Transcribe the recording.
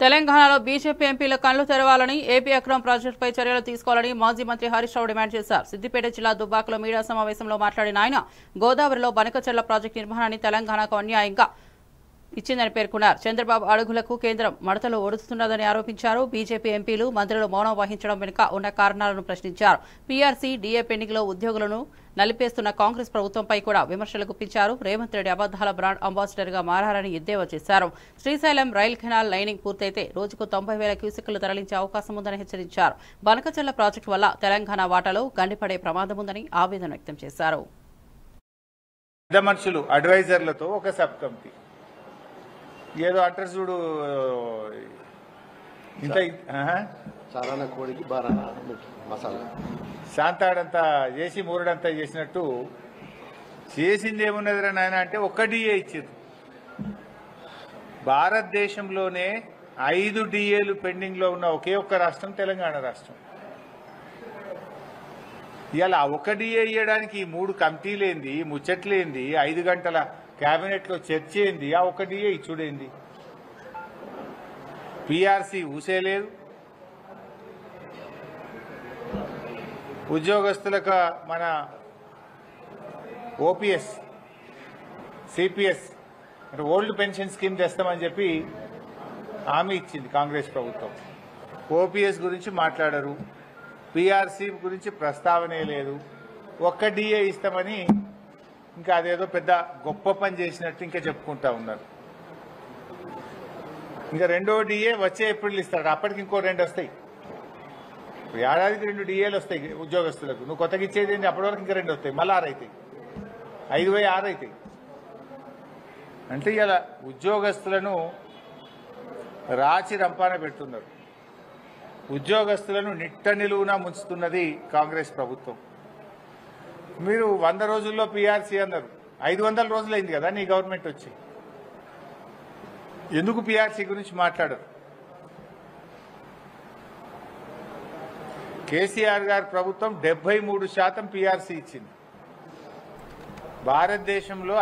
తెలంగాణలో బీజేపీ ఎంపీల కళ్లు తెరవాలని ఏపీ అక్రమ్ ప్రాజెక్టుపై చర్యలు తీసుకోవాలని మాజీ మంత్రి హరీష్ రావు డిమాండ్ చేశారు. సిద్దిపేట జిల్లా దుబ్బాకలో మీడియా సమావేశంలో మాట్లాడిన ఆయన గోదావరిలో బనకచెర్ల ప్రాజెక్టు నిర్మాణాన్ని తెలంగాణకు అన్యాయంగా ఇచ్చిందని పేర్కొన్నారు. చంద్రబాబు అడుగులకు కేంద్రం మడతలు ఒడుస్తున్నదని ఆరోపించారు. బీజేపీ ఎంపీలు మంత్రులు మౌనం వహించడం వెనుక ఉన్న కారణాలను ప్రశ్నించారు. పీఆర్సీ డీఏ పెండింగ్లో ఉద్యోగులను నలిపేస్తున్న కాంగ్రెస్ ప్రభుత్వంపై కూడా విమర్శలు గుప్పించారు. రేవంత్ రెడ్డి అబద్దాల బ్రాండ్ అంబాసిడర్ గా మారారని ఎద్దేవా చేశారు. శ్రీశైలం రైల్ కెనాల్ లైనింగ్ పూర్తయితే రోజుకు 90,000 క్యూసెక్కులు తరలించే అవకాశం ఉందని హెచ్చరించారు. బనకచెర్ల ప్రాజెక్టు వల్ల తెలంగాణ వాటాలో గండిపడే ప్రమాదం ఉందని ఆవేదన వ్యక్తం చేశారు. అడ్వైజర్లతో ఒక సబ్ కమిటీ ఏదో అంటారు చూడు, ఇంత చారాన కోడికి బారాన మసాలా శాంతాడంతా చేసి మూరడంతా చేసినట్టు చేసింది ఏమున్నదిరా నాయన అంటే ఒక్క డిఏ ఇచ్చారు. భారతదేశంలోనే 5 డిఏలు పెండింగ్ లో ఉన్న ఒకే ఒక్క రాష్ట్రం తెలంగాణ రాష్ట్రం. ఇలా ఒక డిఏ ఇవ్వడానికి 3 కమిటీలేంది, ముచ్చట్లేంది, 5 గంటల కేబినెట్ లో చర్చ ఏంది, ఆ ఒక డిఏ ఇచ్చుడేంది. పీఆర్సీ ఊసేలేదు, ఉద్యోగస్తులకు మన ఓపీఎస్ సిపిఎస్ అంటే ఓల్డ్ పెన్షన్ స్కీమ్ తెస్తామని చెప్పి హామీ ఇచ్చింది కాంగ్రెస్ ప్రభుత్వం. ఓపీఎస్ గురించి మాట్లాడరు, పీఆర్సీ గురించి ప్రస్తావనే లేదు. ఒక్క డిఏ ఇస్తామని ఇంకా అదేదో పెద్ద గొప్ప పని చేసినట్టు ఇంకా చెప్పుకుంటా ఉన్నారు. ఇంకా రెండో డిఏ వచ్చే ఏప్రిల్ ఇస్తాడు, అప్పటికి ఇంకో 2 వస్తాయి. ఏడాదికి 2 డిఏలు వస్తాయి ఉద్యోగస్తులకు. నువ్వు కొత్తగా ఇచ్చేది ఏంటి? అప్పటి వరకు ఇంకా 2 వస్తాయి, మళ్ళీ 6 అవుతాయి, 5/6 అవుతాయి. అంటే ఇలా ఉద్యోగస్తులను రాచి రంపాన పెడుతున్నారు. ఉద్యోగస్తులను నిట్ట నిలువునా ముంచుతున్నది కాంగ్రెస్ ప్రభుత్వం. మీరు 100 రోజుల్లో పీఆర్సీ అన్నారు, 500 రోజులైంది కదా నీ గవర్నమెంట్ వచ్చి. ఎందుకు పీఆర్సీ గురించి మాట్లాడరు? కేసీఆర్ గారి ప్రభుత్వం 73% పీఆర్సీ ఇచ్చింది. భారతదేశంలో